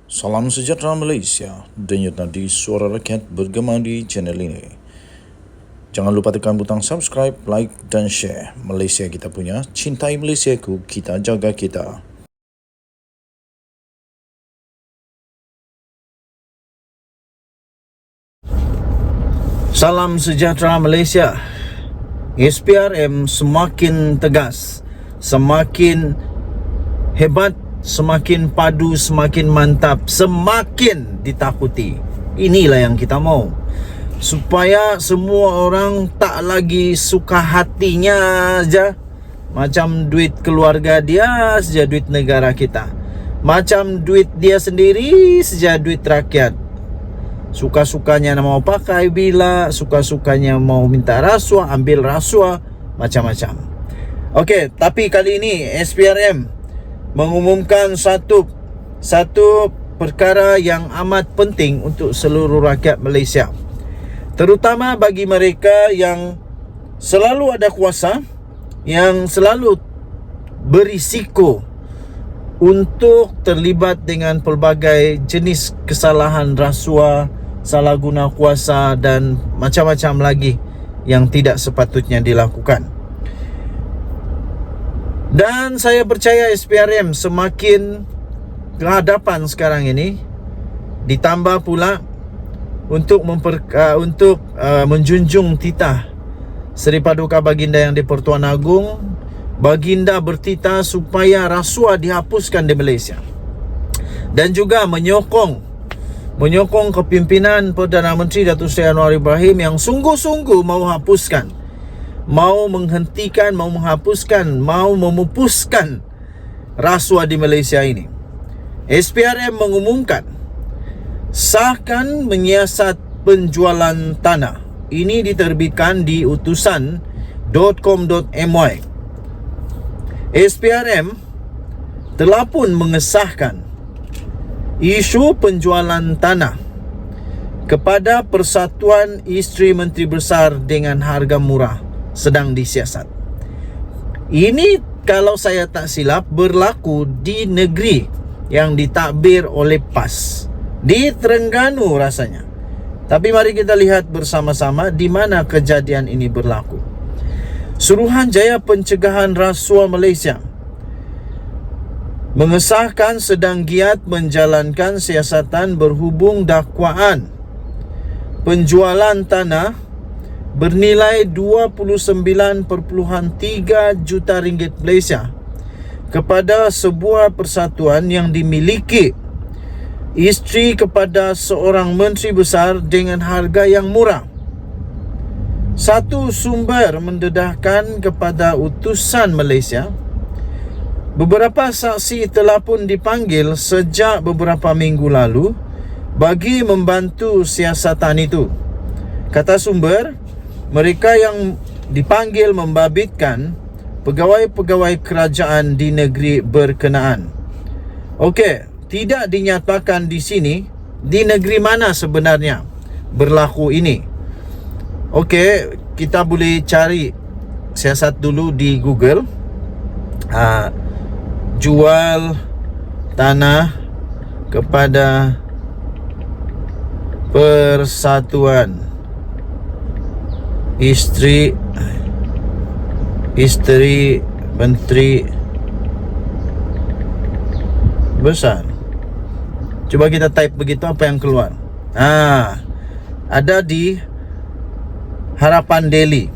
Salam sejahtera Malaysia, denyut nadi suara rakyat bergema di channel ini. Jangan lupa tekan butang subscribe, like dan share. Malaysia kita punya, cintai Malaysiaku, kita jaga kita. Salam sejahtera Malaysia. SPRM semakin tegas, semakin hebat, semakin padu, semakin mantap, semakin ditakuti. Inilah yang kita mau, supaya semua orang tak lagi suka hatinya aja, macam duit keluarga dia saja duit negara kita, macam duit dia sendiri saja duit rakyat. Suka-sukanya mau pakai bila, suka-sukanya mau minta rasuah, ambil rasuah, macam-macam. Okey, tapi kali ini SPRM mengumumkan satu perkara yang amat penting untuk seluruh rakyat Malaysia, terutama bagi mereka yang selalu ada kuasa, yang selalu berisiko untuk terlibat dengan pelbagai jenis kesalahan rasuah, salah guna kuasa dan macam-macam lagi yang tidak sepatutnya dilakukan. Dan saya percaya SPRM semakin ke hadapan sekarang ini, ditambah pula untuk menjunjung titah Seri Paduka Baginda Yang di-Pertuan Agong. Baginda bertitah supaya rasuah dihapuskan di Malaysia, dan juga menyokong kepimpinan Perdana Menteri Datuk Seri Anwar Ibrahim yang sungguh-sungguh mau hapuskan, mau menghentikan, mau menghapuskan, mau memupuskan rasuah di Malaysia ini. SPRM mengumumkan sahkan menyiasat penjualan tanah. Ini diterbitkan di utusan.com.my. SPRM telah pun mengesahkan isu penjualan tanah kepada Persatuan Isteri Menteri Besar dengan harga murah sedang disiasat. Ini kalau saya tak silap berlaku di negeri yang ditadbir oleh PAS, di Terengganu rasanya. Tapi mari kita lihat bersama-sama di mana kejadian ini berlaku. Suruhanjaya Pencegahan Rasuah Malaysia mengesahkan sedang giat menjalankan siasatan berhubung dakwaan penjualan tanah bernilai 29.3 juta ringgit Malaysia kepada sebuah persatuan yang dimiliki isteri kepada seorang menteri besar dengan harga yang murah. Satu sumber mendedahkan kepada utusan Malaysia, beberapa saksi telah pun dipanggil sejak beberapa minggu lalu bagi membantu siasatan itu. Kata sumber, mereka yang dipanggil membabitkan pegawai-pegawai kerajaan di negeri berkenaan. Okey, tidak dinyatakan di sini di negeri mana sebenarnya berlaku ini. Okey, kita boleh cari siasat dulu di Google. Jual tanah kepada Persatuan Isteri Menteri Besar. Cuba kita type begitu, apa yang keluar? Ada di Harapan Daily,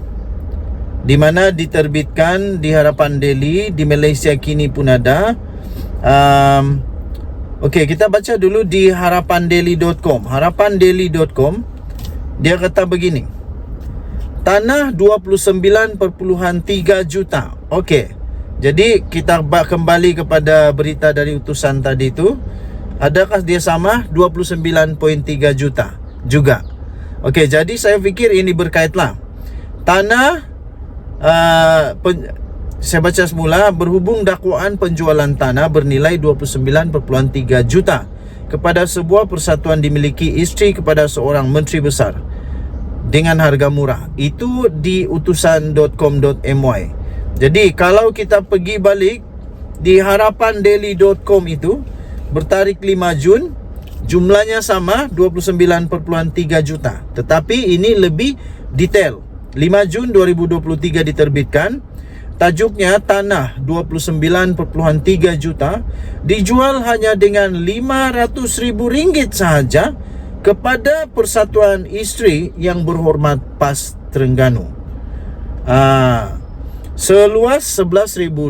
di mana diterbitkan di Harapan Daily. Di Malaysia kini pun ada. Okey, kita baca dulu di harapandaily.com. Harapandaily.com, dia kata begini: tanah 29.3 juta. Okey, jadi kita kembali kepada berita dari utusan tadi itu. Adakah dia sama 29.3 juta juga? Okey, jadi saya fikir ini berkaitlah. Tanah, saya baca semula, berhubung dakwaan penjualan tanah bernilai 29.3 juta kepada sebuah persatuan dimiliki isteri kepada seorang menteri besar dengan harga murah. Itu di utusan.com.my. Jadi kalau kita pergi balik di harapandaily.com itu, bertarikh 5 Jun Jumlahnya sama 29,3 juta. Tetapi ini lebih detail. 5 Jun 2023 diterbitkan. Tajuknya tanah 29,3 juta dijual hanya dengan RM500,000 sahaja kepada Persatuan Isteri Yang Berhormat PAS Terengganu. Seluas 11,299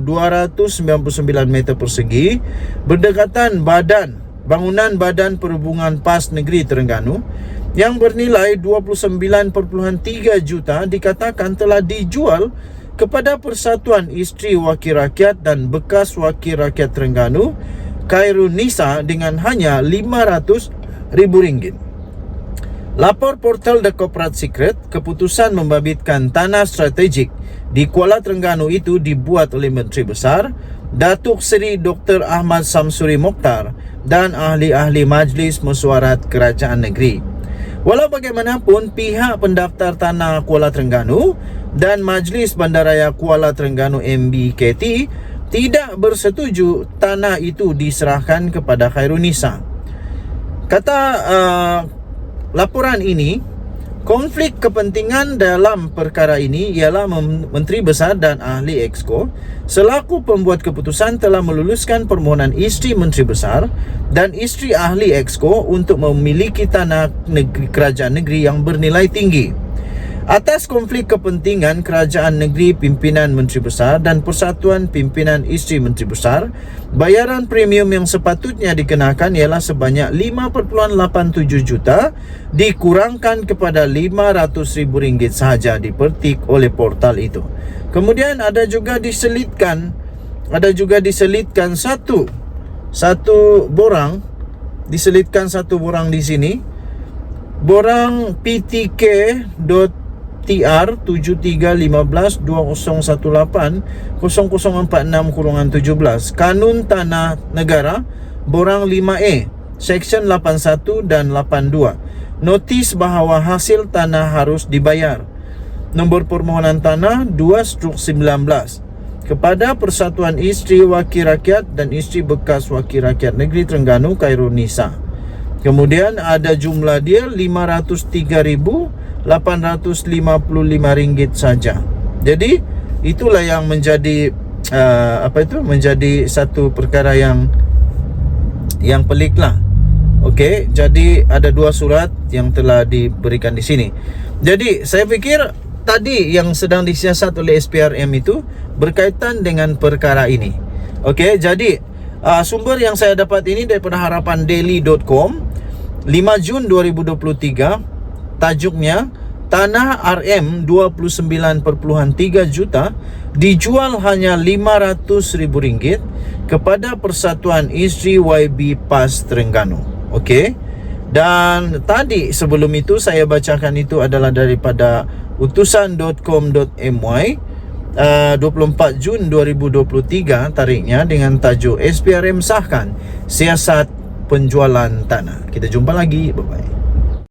meter persegi, berdekatan bangunan Badan Perhubungan PAS Negeri Terengganu yang bernilai 29,3 juta dikatakan telah dijual kepada Persatuan Isteri Wakil Rakyat dan Bekas Wakil Rakyat Terengganu, Khairul Nisa, dengan hanya RM500,000. Lapor portal The Corporate Secret, keputusan membabitkan tanah strategik di Kuala Terengganu itu dibuat oleh Menteri Besar Datuk Seri Dr. Ahmad Samsuri Mokhtar dan ahli-ahli Majlis Mesyuarat Kerajaan Negeri. Walau bagaimanapun, pihak pendaftar tanah Kuala Terengganu dan Majlis Bandaraya Kuala Terengganu MBKT tidak bersetuju tanah itu diserahkan kepada Khairul Nisa. Kata laporan ini, konflik kepentingan dalam perkara ini ialah Menteri Besar dan ahli Exco selaku pembuat keputusan telah meluluskan permohonan isteri Menteri Besar dan isteri ahli Exco untuk memiliki tanah kerajaan negeri yang bernilai tinggi. Atas konflik kepentingan kerajaan negeri pimpinan Menteri Besar dan Persatuan Pimpinan Isteri Menteri Besar, bayaran premium yang sepatutnya dikenakan ialah sebanyak 5,87 juta dikurangkan kepada RM500,000 sahaja, dipetik oleh portal itu. Kemudian ada juga diselitkan satu borang di sini, borang PTK.TR 731520180046-17 Kanun Tanah Negara borang 5A Seksyen 81 dan 82, notis bahawa hasil tanah harus dibayar. Nombor permohonan tanah 2/19 kepada Persatuan Isteri Wakil Rakyat dan Isteri Bekas Wakil Rakyat Negeri Terengganu, Khairul Nisa. Kemudian ada jumlah dia RM503,855 saja. Jadi itulah yang menjadi menjadi satu perkara yang pelik lah. Okey, jadi ada dua surat yang telah diberikan di sini. Jadi saya fikir tadi yang sedang disiasat oleh SPRM itu berkaitan dengan perkara ini. Okey, jadi sumber yang saya dapat ini daripada harapandaily.com 5 Jun 2023. Tajuknya, tanah RM 29,3 juta dijual hanya RM500,000 kepada Persatuan Isteri YB PAS Terengganu. Okey. Dan tadi sebelum itu saya bacakan itu adalah daripada utusan.com.my 24 Jun 2023 tariknya, dengan tajuk SPRM sahkan siasat penjualan tanah. Kita jumpa lagi. Bye-bye.